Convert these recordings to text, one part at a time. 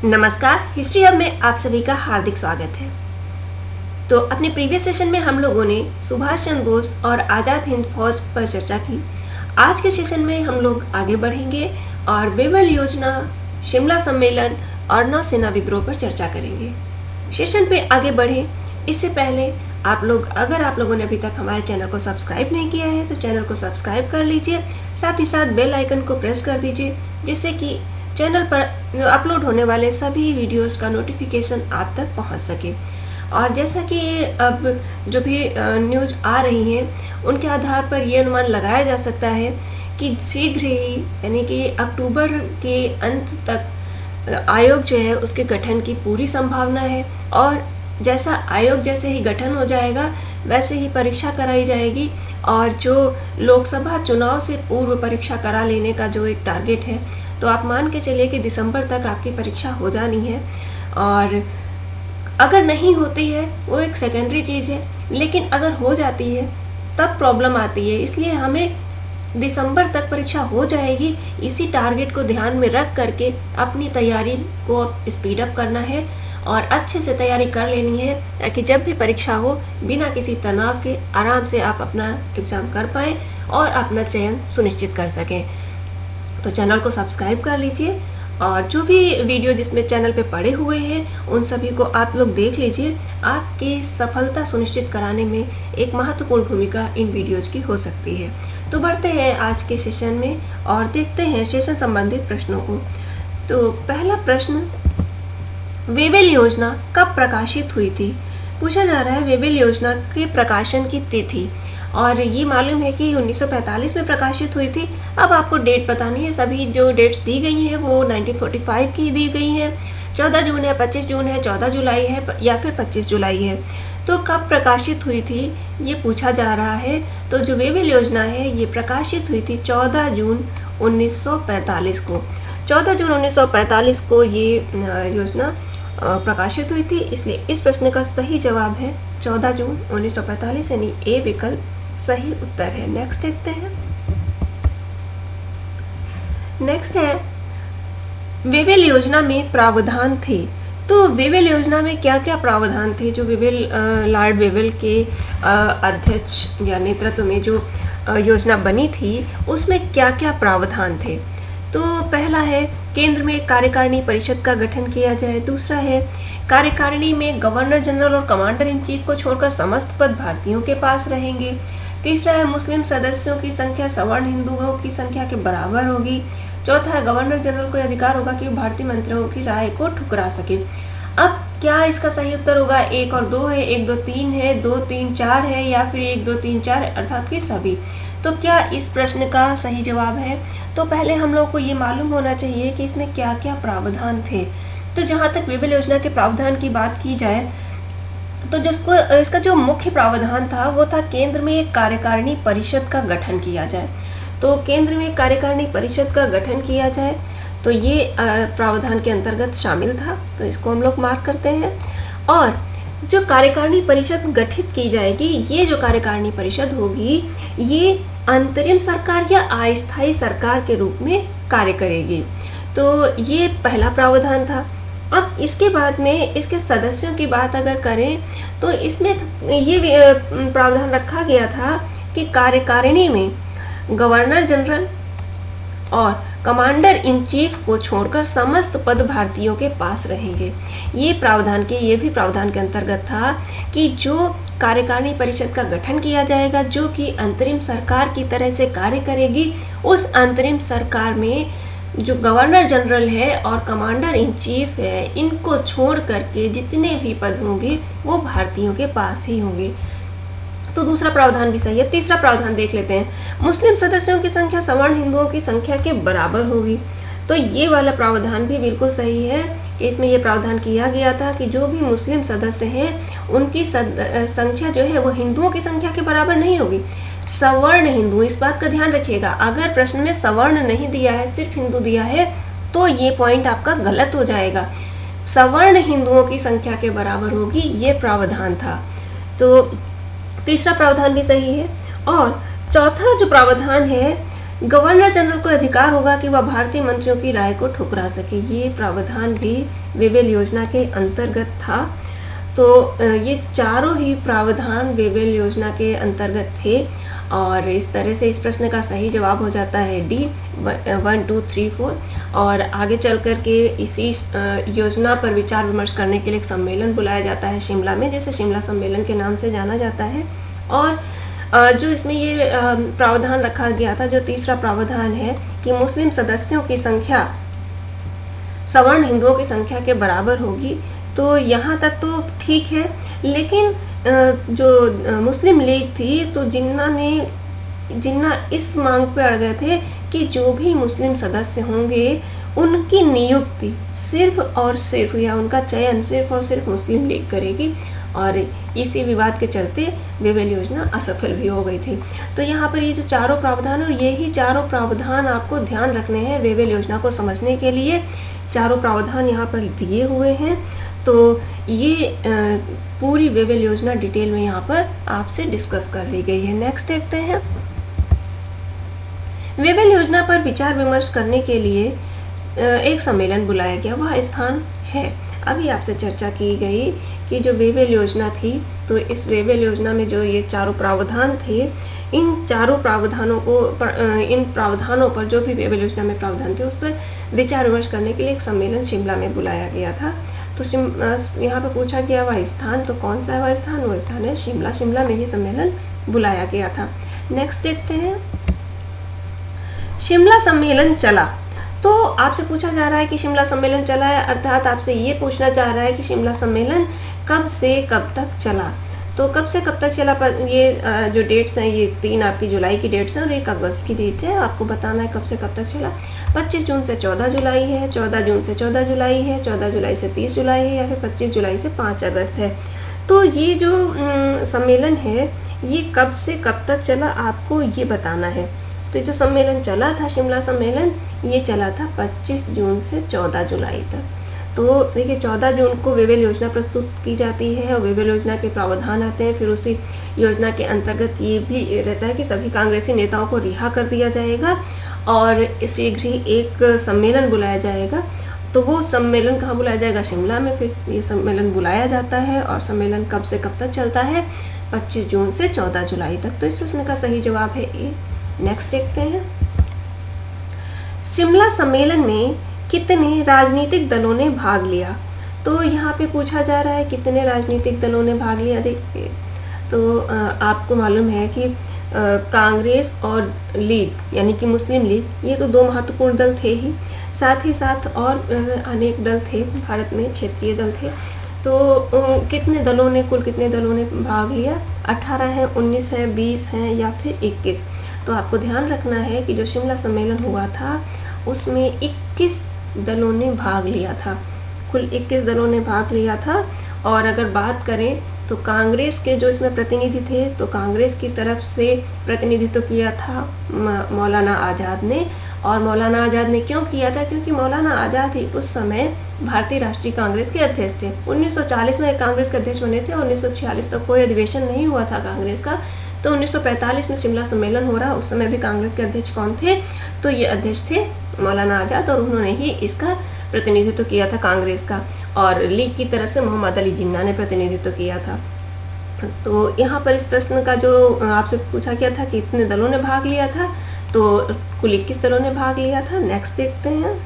नमस्कार, history hub में आप सभी का हार्दिक स्वागत है। तो अपने प्रीवियस सेशन में हम लोगों ने सुभाष चंद्र बोस और आज़ाद हिंद फौज पर चर्चा की। आज के सेशन में हम लोग आगे बढ़ेंगे और वेवल योजना, शिमला सम्मेलन और नौसेना विद्रोह पर चर्चा करेंगे। सेशन पे आगे बढ़े इससे पहले अगर आप लोगों ने अभी तक हमारे चैनल को सब्सक्राइब नहीं किया है तो चैनल को सब्सक्राइब कर लीजिए, साथ ही साथ बेल आइकन को प्रेस कर दीजिए, जिससे कि चैनल पर अपलोड होने वाले सभी वीडियोस का नोटिफिकेशन आप तक पहुंच सके। और जैसा कि अब जो भी न्यूज़ आ रही हैं उनके आधार पर ये अनुमान लगाया जा सकता है कि शीघ्र ही यानी कि अक्टूबर के अंत तक आयोग जो है उसके गठन की पूरी संभावना है। और जैसा आयोग जैसे ही गठन हो जाएगा वैसे ही परीक्षा कराई जाएगी, और जो लोकसभा चुनाव से पूर्व परीक्षा करा लेने का जो एक टारगेट है, तो आप मान के चलिए कि दिसंबर तक आपकी परीक्षा हो जानी है। और अगर नहीं होती है वो एक सेकेंडरी चीज़ है, लेकिन अगर हो जाती है तब प्रॉब्लम आती है। इसलिए हमें दिसंबर तक परीक्षा हो जाएगी, इसी टारगेट को ध्यान में रख करके अपनी तैयारी को स्पीड अप करना है और अच्छे से तैयारी कर लेनी है, ताकि जब भी परीक्षा हो बिना किसी तनाव के आराम से आप अपना एग्ज़ाम कर पाएँ और अपना चयन सुनिश्चित कर सकें। तो चैनल को सब्सक्राइब कर लीजिए और जो भी वीडियो जिसमें चैनल पे पड़े हुए हैं उन सभी को आप लोग देख लीजिए। आपकी सफलता सुनिश्चित कराने में एक महत्वपूर्ण भूमिका इन वीडियोज की हो सकती है। तो बढ़ते हैं आज के सेशन में और देखते हैं सेशन संबंधित प्रश्नों को। तो पहला प्रश्न, वेवेल योजना कब प्रकाशित हुई थी? पूछा जा रहा है वेवेल योजना के प्रकाशन की तिथि, और ये मालूम है कि 1945 में प्रकाशित हुई थी। अब आपको डेट बतानी है, सभी जो डेट्स दी गई हैं वो 1945 की दी गई हैं। 14 जून है, 25 जून है, 14 जुलाई है या फिर 25 जुलाई है। तो कब प्रकाशित हुई थी ये पूछा जा रहा है। तो जो वेवेल योजना है ये प्रकाशित हुई थी 14 जून 1945 को। 14 जून 1945 को ये योजना प्रकाशित हुई थी, इसलिए इस प्रश्न का सही जवाब है 14 जून 1945, यानी ए विकल्प सही उत्तर है। नेक्स्ट देखते हैं। नेक्स्ट है, वेवेल योजना में प्रावधान थे। तो वेवेल योजना में क्या क्या प्रावधान थे? जो लॉर्ड वेवेल के अध्यक्ष या नेतृत्व में जो योजना बनी थी उसमें क्या क्या प्रावधान थे? तो पहला है केंद्र में कार्यकारिणी परिषद का गठन किया जाए। दूसरा है कार्यकारिणी में गवर्नर जनरल और कमांडर इन चीफ को छोड़कर समस्त पद भारतीयों के पास रहेंगे। तीसरा है मुस्लिम सदस्यों की संख्या सवर्ण हिंदुओं की संख्या के बराबर होगी। चौथा है गवर्नर जनरल को अधिकार होगा कि भारतीय मंत्रियों की राय को ठुकरा सके। अब क्या इसका सही उत्तर होगा? 1 और 2 है, 1 2 3 है, 2 3 4 है, या फिर 1 2 3 4 अर्थात कि सभी? तो क्या इस प्रश्न का सही जवाब है? तो पहले हम लोग को ये मालूम होना चाहिए कि इसमें क्या क्या प्रावधान थे। तो जहाँ तक वेवेल योजना के प्रावधान की बात की जाए तो इसका जो मुख्य प्रावधान था वो था केंद्र में एक कार्यकारिणी परिषद का गठन किया जाए। तो केंद्र में कार्यकारिणी परिषद का गठन किया जाए, तो ये प्रावधान के अंतर्गत शामिल था, तो इसको हम लोग मार्क करते हैं। और जो कार्यकारिणी परिषद गठित की जाएगी, ये जो कार्यकारिणी परिषद होगी ये अंतरिम सरकार या अस्थायी सरकार के रूप में कार्य करेगी। तो ये पहला प्रावधान था। अब इसके बाद में इसके सदस्यों की बात अगर करें तो इसमें ये प्रावधान रखा गया था कि कार्यकारिणी में गवर्नर जनरल और कमांडर इन चीफ को छोड़कर समस्त पद भारतीयों के पास रहेंगे। ये भी प्रावधान के अंतर्गत था कि जो कार्यकारिणी परिषद का गठन किया जाएगा जो कि अंतरिम सरकार की तरह से कार्य करेगी, उस अंतरिम सरकार में जो गवर्नर जनरल है और कमांडर इन चीफ है, इनको छोड़ करके जितने भी पद होंगे वो भारतीयों के पास ही होंगे। तो दूसरा प्रावधान भी सही है। तीसरा प्रावधान देख लेते हैं, मुस्लिम सदस्यों की संख्या सवर्ण हिंदुओं की संख्या के बराबर होगी। तो ये वाला प्रावधान भी बिल्कुल सही है कि इसमें ये प्रावधान किया गया था कि जो भी मुस्लिम सदस्य हैं उनकी संख्या जो है वो हिंदुओं की संख्या के बराबर नहीं होगी, सवर्ण हिंदू। इस बात का ध्यान रखिएगा, अगर प्रश्न में सवर्ण नहीं दिया है, सिर्फ हिंदू दिया है, तो ये पॉइंट आपका गलत हो जाएगा। सवर्ण हिंदुओं की संख्या के बराबर होगी, ये प्रावधान था। तो तीसरा प्रावधान भी सही है। और चौथा जो प्रावधान है गवर्नर जनरल को अधिकार होगा कि वह भारतीय मंत्रियों की राय को ठुकरा सके। ये प्रावधान भी वेवेल योजना के अंतर्गत था। तो ये चारों ही प्रावधान वेवेल योजना के अंतर्गत थे और इस तरह से इस प्रश्न का सही जवाब हो जाता है डी 1 2 3 4। और आगे चल कर के इसी योजना पर विचार विमर्श करने के लिए एक सम्मेलन बुलाया जाता है शिमला में, जैसे शिमला सम्मेलन के नाम से जाना जाता है। और जो इसमें ये प्रावधान रखा गया था, जो तीसरा प्रावधान है कि मुस्लिम सदस्यों की संख्या सवर्ण हिंदुओं की संख्या के बराबर होगी। तो यहाँ तक तो ठीक है, लेकिन जो मुस्लिम लीग थी तो जिन्ना इस मांग पर अड़ गए थे कि जो भी मुस्लिम सदस्य होंगे उनकी नियुक्ति सिर्फ और सिर्फ या उनका चयन सिर्फ और सिर्फ मुस्लिम लीग करेगी। और इसी विवाद के चलते वेवेल योजना असफल भी हो गई थी। तो यहाँ पर ये जो चारों प्रावधान और यही चारों प्रावधान आपको ध्यान रखने हैं वेवेल योजना को समझने के लिए। चारों प्रावधान यहाँ पर दिए हुए हैं। तो ये पूरी वेवेल योजना डिटेल में यहाँ पर आपसे डिस्कस कर ली गई है। नेक्स्ट देखते हैं। वेवेल योजना पर विचार विमर्श करने के लिए एक सम्मेलन बुलाया गया। वह स्थान है, अभी आपसे चर्चा की गई कि जो वेवेल योजना थी, तो इस वेवेल योजना में जो ये चारों प्रावधान थे, इन चारों प्रावधानों को इन प्रावधानों पर जो भी वेवेल योजना में प्रावधान थे उस पर विचार विमर्श करने के लिए एक सम्मेलन शिमला में बुलाया गया था। तो यहाँ पर पूछा गया वह स्थान, तो कौन सा है वह स्थान? वो स्थान है शिमला। शिमला में ही सम्मेलन बुलाया गया था। नेक्स्ट देखते हैं। शिमला सम्मेलन चला। तो आपसे पूछा जा रहा है कि शिमला सम्मेलन चला है, अर्थात आपसे ये पूछना चाह रहा है कि शिमला सम्मेलन कब से कब तक चला। तो कब से कब तक चला, ये जो डेट्स हैं ये 3 आपकी जुलाई की डेट्स हैं और 1 अगस्त की डेट है। आपको बताना है कब से कब तक चला। 25 जून से 14 जुलाई है, 14 जून से 14 जुलाई है, 14 जुलाई से 30 जुलाई है, या फिर 25 जुलाई से 5 अगस्त है। तो ये जो सम्मेलन है ये कब से कब तक चला, आपको ये बताना है। तो जो सम्मेलन चला था, शिमला सम्मेलन, ये चला था 25 जून से 14 जुलाई तक। तो देखिए 14 जून को वेवेल योजना प्रस्तुत की जाती है और वेवेल योजना के प्रावधान आते हैं। फिर उसी योजना के अंतर्गत ये भी रहता है कि सभी कांग्रेसी नेताओं को रिहा कर दिया जाएगा और शीघ्र ही एक सम्मेलन बुलाया जाएगा। तो वो सम्मेलन कहाँ बुलाया जाएगा? शिमला में। फिर ये सम्मेलन बुलाया जाता है और सम्मेलन कब से कब तक चलता है? 25 जून से 14 जुलाई तक। तो इस प्रश्न का सही जवाब है ए। नेक्स्ट देखते हैं। शिमला सम्मेलन में कितने राजनीतिक दलों ने भाग लिया? तो यहाँ पे पूछा जा रहा है कितने राजनीतिक दलों ने भाग लिया। देखिए तो आपको मालूम है कि कांग्रेस और लीग यानी कि मुस्लिम लीग, ये तो 2 महत्वपूर्ण दल थे ही, साथ ही साथ और अनेक दल थे भारत में, क्षेत्रीय दल थे। तो कितने दलों ने, कुल कितने दलों ने भाग लिया? 18 है, 19 है, 20 है या फिर 21। तो आपको ध्यान रखना है कि जो शिमला सम्मेलन हुआ था उसमें 21 दलों ने भाग लिया था। कुल 21 दलों ने भाग लिया था। और अगर बात करें तो कांग्रेस के जो इसमें प्रतिनिधि थे, तो कांग्रेस की तरफ से प्रतिनिधित्व किया था मौलाना आज़ाद ने। और मौलाना आज़ाद ने क्यों किया था? क्योंकि मौलाना आज़ाद ही उस समय भारतीय राष्ट्रीय कांग्रेस के अध्यक्ष थे। 1940 में कांग्रेस के अध्यक्ष बने थे और 1946 तक कोई अधिवेशन नहीं हुआ था कांग्रेस का। तो 1945 में शिमला सम्मेलन हो रहा, उस समय भी कांग्रेस के अध्यक्ष कौन थे? तो ये अध्यक्ष थे मौलाना आज़ाद और उन्होंने ही इसका प्रतिनिधित्व किया था कांग्रेस का। और लीग की तरफ से मोहम्मद अली जिन्ना ने प्रतिनिधित्व किया था। तो यहाँ पर इस प्रश्न का जो आपसे पूछा गया था कि कितने दलों ने भाग लिया था, तो कुल 21 दलों ने भाग लिया था। नेक्स्ट देखते हैं।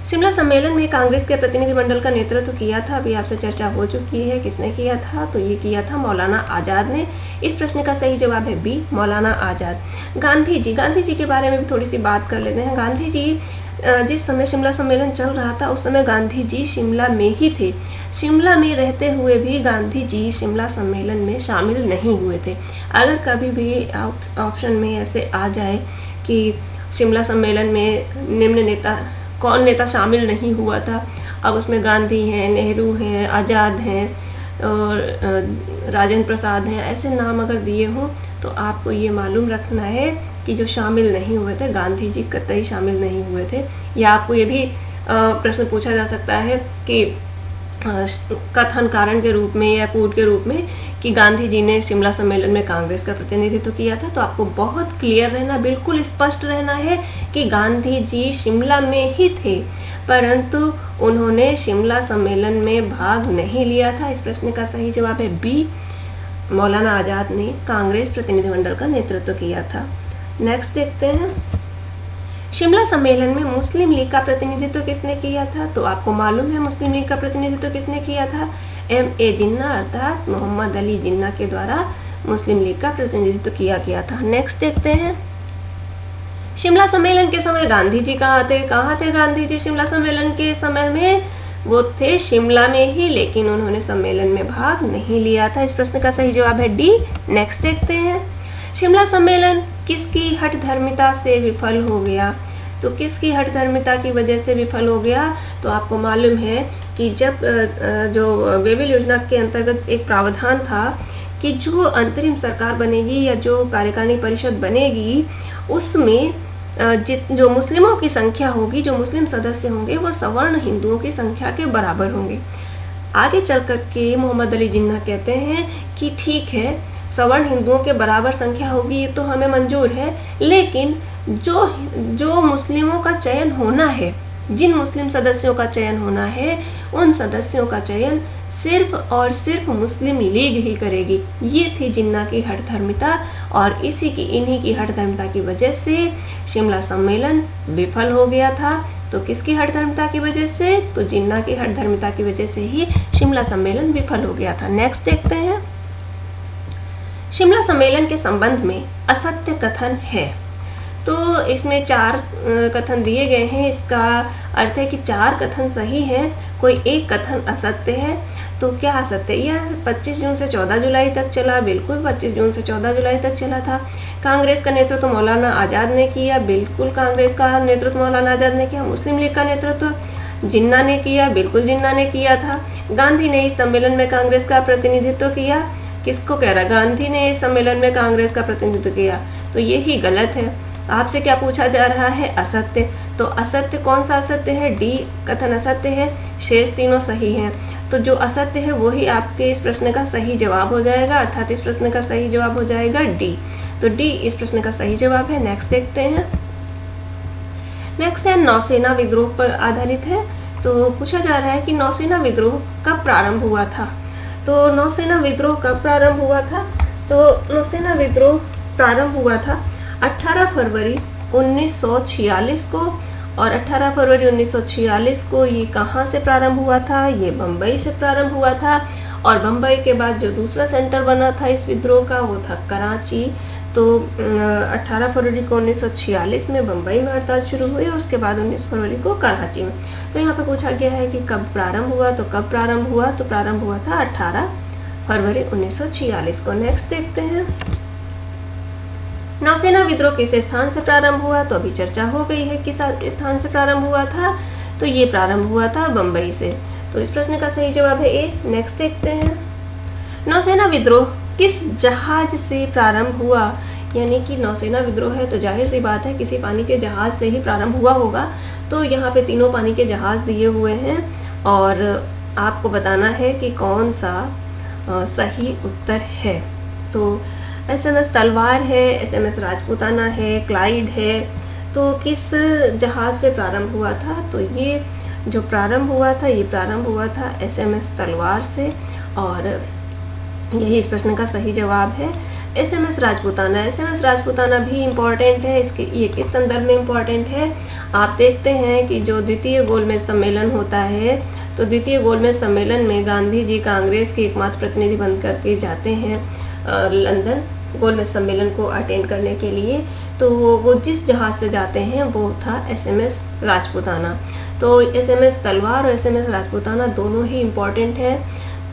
शिमला सम्मेलन में कांग्रेस के प्रतिनिधिमंडल का नेतृत्व किया था, अभी आपसे चर्चा हो चुकी है किसने किया था। तो ये किया था मौलाना आज़ाद ने। इस प्रश्न का सही जवाब है बी, मौलाना आज़ाद। गांधी जी के बारे में भी थोड़ी सी बात कर लेते हैं। गांधी जी जिस समय शिमला सम्मेलन चल रहा था उस समय गांधी जी शिमला में ही थे। शिमला में रहते हुए भी गांधी जी शिमला सम्मेलन में शामिल नहीं हुए थे। अगर कभी भी ऑप्शन में ऐसे आ जाए कि शिमला सम्मेलन में निम्न नेता, कौन नेता शामिल नहीं हुआ था, अब उसमें गांधी हैं, नेहरू हैं, आज़ाद हैं और राजेंद्र प्रसाद हैं, ऐसे नाम अगर दिए हों तो आपको ये मालूम रखना है कि जो शामिल नहीं हुए थे, गांधी जी कतई शामिल नहीं हुए थे। या आपको ये भी प्रश्न पूछा जा सकता है कि कथन कारण के रूप में या कूट के रूप में कि गांधी जी ने शिमला सम्मेलन में कांग्रेस का प्रतिनिधित्व किया था। तो आपको बहुत क्लियर रहना, बिल्कुल स्पष्ट रहना है कि गांधी जी शिमला में ही थे, परंतु उन्होंने शिमला सम्मेलन में भाग नहीं लिया था। इस प्रश्न का सही जवाब है बी, मौलाना आज़ाद ने कांग्रेस प्रतिनिधिमंडल का नेतृत्व किया था। नेक्स्ट देखते हैं, शिमला सम्मेलन में मुस्लिम लीग का प्रतिनिधित्व किसने किया था? तो आपको मालूम है मुस्लिम लीग का प्रतिनिधित्व किसने किया था? M.A. जिन्ना अर्थात मोहम्मद अली जिन्ना के द्वारा मुस्लिम लीग का प्रतिनिधित्व किया गया था। नेक्स्ट देखते हैं, शिमला सम्मेलन के समय गांधी जी कहाँ थे? कहाँ थे गांधी जी शिमला सम्मेलन के समय में? वो थे शिमला में ही, लेकिन उन्होंने सम्मेलन में भाग नहीं लिया था। इस प्रश्न का सही जवाब है डी। नेक्स्ट देखते हैं, शिमला सम्मेलन किसकी हठधर्मिता से विफल हो गया? तो किसकी हठधर्मिता की वजह से विफल हो गया? तो आपको मालूम है कि जब जो वेविल योजना के अंतर्गत एक प्रावधान था कि जो अंतरिम सरकार बनेगी या जो कार्यकारिणी परिषद बनेगी उसमें जो मुस्लिमों की संख्या होगी, जो मुस्लिम सदस्य होंगे वो सवर्ण हिंदुओं की संख्या के बराबर होंगे। आगे चल कर के मोहम्मद अली जिन्ना कहते हैं कि ठीक है, सवर्ण हिंदुओं के बराबर संख्या होगी, ये तो हमें मंजूर है, लेकिन जो मुस्लिमों का चयन होना है, जिन मुस्लिम सदस्यों का चयन होना है, उन सदस्यों का चयन सिर्फ और सिर्फ मुस्लिम लीग ही करेगी। ये थी जिन्ना की हठधर्मिता और इन्हीं की हठधर्मिता की वजह से शिमला सम्मेलन विफल हो गया था। तो किसकी हठधर्मिता की वजह से? तो जिन्ना की हठधर्मिता की वजह से ही शिमला सम्मेलन विफल हो गया था। नेक्स्ट देखते हैं, शिमला सम्मेलन के संबंध में असत्य कथन है। तो इसमें 4 कथन दिए गए हैं। इसका अर्थ है कि 4 कथन सही है, कोई एक कथन असत्य है। तो क्या असत्य? यह 25 जून से 14 जुलाई तक चला, बिल्कुल 25 जून से 14 जुलाई तक चला था। कांग्रेस का नेतृत्व मौलाना आज़ाद ने किया, बिल्कुल कांग्रेस का नेतृत्व मौलाना आज़ाद ने किया। मुस्लिम लीग का नेतृत्व जिन्ना ने किया, बिल्कुल जिन्ना ने किया था। गांधी ने इस सम्मेलन में कांग्रेस का प्रतिनिधित्व किया। किसको कह रहा? गांधी ने इस सम्मेलन में कांग्रेस का प्रतिनिधित्व किया, तो ये ही गलत है। आपसे क्या पूछा जा रहा है? असत्य। तो असत्य कौन सा असत्य है? डी कथन असत्य है, शेष तीनों सही हैं। तो जो असत्य है वही आपके इस प्रश्न का सही जवाब हो जाएगा, अर्थात इस प्रश्न का सही जवाब हो जाएगा डी। तो डी इस प्रश्न का सही जवाब है। नेक्स्ट देखते हैं, नेक्स्ट है नौसेना विद्रोह पर आधारित है। तो पूछा जा रहा है कि नौसेना विद्रोह कब प्रारंभ हुआ था? तो नौसेना विद्रोह कब प्रारंभ हुआ था? तो नौसेना विद्रोह प्रारंभ हुआ था 18 फरवरी 1946 को। और 18 फरवरी 1946 को ये कहाँ से प्रारंभ हुआ था? ये बम्बई से प्रारंभ हुआ था। और बम्बई के बाद जो दूसरा सेंटर बना था इस विद्रोह का वो था कराची। तो 18 फरवरी को 1946 में बम्बई में हड़ताल शुरू हुई और उसके बाद 19 फरवरी को कराची में। तो यहाँ पे पूछा गया है कि कब प्रारंभ हुआ? तो कब प्रारंभ हुआ? तो प्रारंभ हुआ था 18 फरवरी 1946 को। नेक्स्ट देखते हैं, नौसेना विद्रोह किस स्थान से प्रारंभ हुआ? तो अभी चर्चा हो गई है किस स्थान से प्रारंभ हुआ था। तो ये प्रारंभ हुआ था बम्बई से। तो इस प्रश्न का सही जवाब है ए। नेक्स्ट देखते हैं, नौसेना विद्रोह किस जहाज से प्रारंभ हुआ? यानी कि नौसेना विद्रोह है तो जाहिर सी बात है किसी पानी के जहाज से ही प्रारंभ हुआ होगा। तो यहाँ पे तीनों पानी के जहाज दिए हुए हैं और आपको बताना है कि कौन सा सही उत्तर है। तो SMS तलवार है, SMS राजपूताना है, क्लाइड है। तो किस जहाज से प्रारंभ हुआ था? तो ये जो प्रारंभ हुआ था ये प्रारंभ हुआ था SMS तलवार से और यही इस प्रश्न का सही जवाब है SMS राजपूताना। SMS राजपूताना भी इम्पॉर्टेंट है। इसके ये किस संदर्भ में इम्पॉर्टेंट है? आप देखते हैं कि जो द्वितीय गोलमेज सम्मेलन होता है तो द्वितीय गोलमेज सम्मेलन में गांधी जी कांग्रेस के एकमात्र प्रतिनिधि बन करके जाते हैं लंदन गोलमेज सम्मेलन को अटेंड करने के लिए। तो वो जिस जहाज़ से जाते हैं वो था SMS राजपूताना। तो SMS तलवार और SMS राजपूताना दोनों ही इम्पॉर्टेंट है।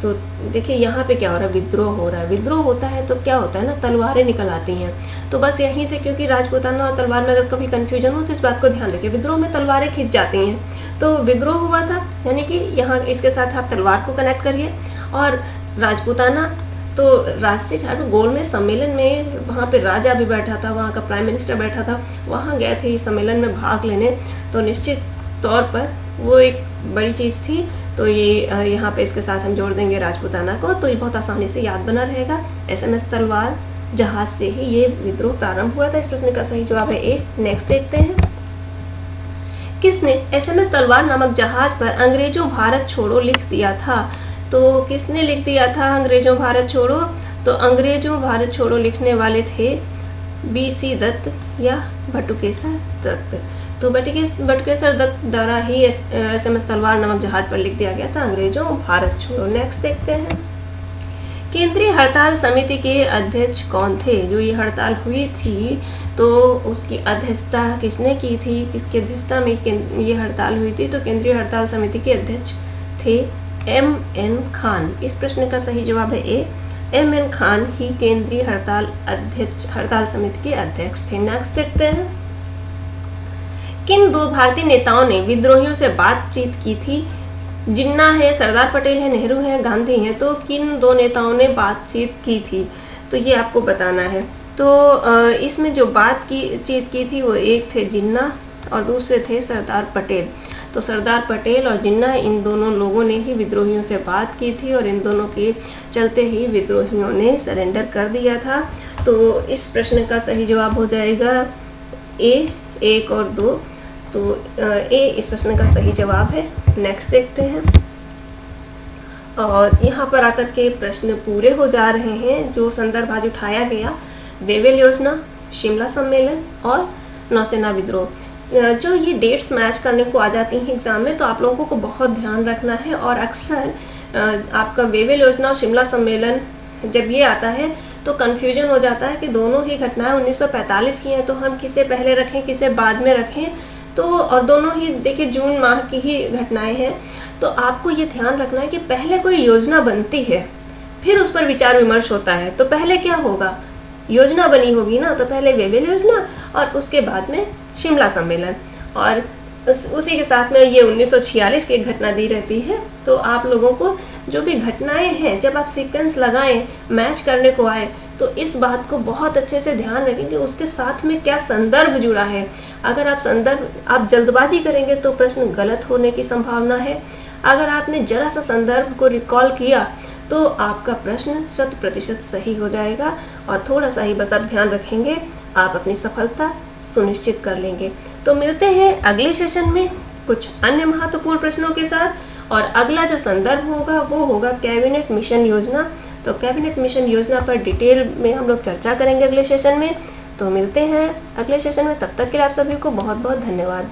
तो देखिए यहाँ पे क्या हो रहा है? विद्रोह हो रहा है। विद्रोह होता है तो क्या होता है ना, तलवारें निकल आती हैं। तो बस यहीं से, क्योंकि राजपूताना और तलवार में अगर कभी कंफ्यूजन हो तो इस बात को ध्यान रखिए, विद्रोह में तलवारें खींच जाती हैं। तो विद्रोह हुआ था यानी कि यहाँ इसके साथ आप तलवार को कनेक्ट करिए। और राजपूताना तो राष्ट्रीय ठाकुर गोलमेज सम्मेलन में वहाँ पे राजा भी बैठा था, वहाँ का प्राइम मिनिस्टर बैठा था, वहाँ गए थे इस सम्मेलन में भाग लेने। तो निश्चित तौर पर वो एक बड़ी चीज़ थी। तो ये यहाँ पे इसके साथ हम जोड़ देंगे राजपूताना को, तो ये बहुत आसानी से याद बना रहेगा। SMS तलवार जहाज से ही ये विद्रोह प्रारंभ हुआ था। इस प्रश्न का सही जवाब है ए। नेक्स्ट देखते हैं, किसने SMS तलवार नामक जहाज पर अंग्रेजों भारत छोड़ो लिख दिया था? तो किसने लिख दिया था अंग्रेजों भारत छोड़ो? तो अंग्रेजों भारत छोड़ो लिखने वाले थे BC दत्त या बटुकेश्वर दत्त। तो बटुकेश्वर दत्त द्वारा ही SMS तलवार नामक जहाज पर लिख दिया गया था अंग्रेजों भारत छोड़ो। नेक्स्ट देखते हैं, केंद्रीय हड़ताल समिति के अध्यक्ष कौन थे? जो ये हड़ताल हुई थी तो उसकी अध्यक्षता किसने की थी? किसकी अध्यक्षता में ये हड़ताल हुई थी? तो केंद्रीय हड़ताल समिति के अध्यक्ष थे MN खान। इस प्रश्न का सही जवाब है ए। MN खान ही केंद्रीय हड़ताल समिति के अध्यक्ष थे। नेक्स्ट देखते हैं, किन दो भारतीय नेताओं ने विद्रोहियों से बातचीत की थी? जिन्ना है, सरदार पटेल है, नेहरू है, गांधी है। तो किन दो नेताओं ने बातचीत की थी? तो ये आपको बताना है। तो इसमें जो बातचीत की थी वो एक थे जिन्ना और दूसरे थे सरदार पटेल। तो सरदार पटेल और जिन्ना, इन दोनों लोगों ने ही विद्रोहियों से बात की थी और इन दोनों के चलते ही विद्रोहियों ने सरेंडर कर दिया था। तो इस प्रश्न का सही जवाब हो जाएगा ए, 1 और 2। तो ए इस प्रश्न का सही जवाब है। नेक्स्ट देखते हैं, और यहाँ पर आकर के प्रश्न पूरे हो जा रहे हैं। जो संदर्भ आज उठाया गया, वेवेल योजना, शिमला सम्मेलन और नौसेना विद्रोह। जो ये डेट्स मैच करने को आ जाती हैं एग्जाम में, तो आप लोगों को बहुत ध्यान रखना है। और अक्सर आपका वेवेल योजना और शिमला सम्मेलन जब ये आता है तो कन्फ्यूजन हो जाता है कि दोनों ही घटनाएं 1945 की हैं, तो हम किसे पहले रखें किसे बाद में रखें। तो और दोनों ही देखिए जून माह की ही घटनाएं हैं। तो आपको ये ध्यान रखना है कि पहले कोई योजना बनती है, फिर उस पर विचार विमर्श होता है। तो पहले क्या होगा, योजना बनी होगी ना, तो पहले वेवेल योजना और उसके बाद में शिमला सम्मेलन, और उसी के साथ में ये 1946 की घटना दी रहती है। तो आप लोगों को जो भी घटनाएं हैं, जब आप सीक्वेंस लगाएं, मैच करने को आए, तो इस बात को बहुत अच्छे से ध्यान रखें कि उसके साथ में क्या संदर्भ जुड़ा है। अगर आप जल्दबाजी करेंगे तो प्रश्न गलत होने की संभावना है। अगर आपने जरा सा संदर्भ को रिकॉल किया तो आपका प्रश्न 100% सही हो जाएगा। और थोड़ा सा ही बस आप ध्यान रखेंगे, आप अपनी सफलता सुनिश्चित कर लेंगे। तो मिलते हैं अगले सेशन में कुछ अन्य महत्वपूर्ण प्रश्नों के साथ। और अगला जो संदर्भ होगा वो होगा कैबिनेट मिशन योजना। तो कैबिनेट मिशन योजना पर डिटेल में हम लोग चर्चा करेंगे अगले सेशन में। तो मिलते हैं अगले सेशन में, तब तक के लिए आप सभी को बहुत बहुत धन्यवाद।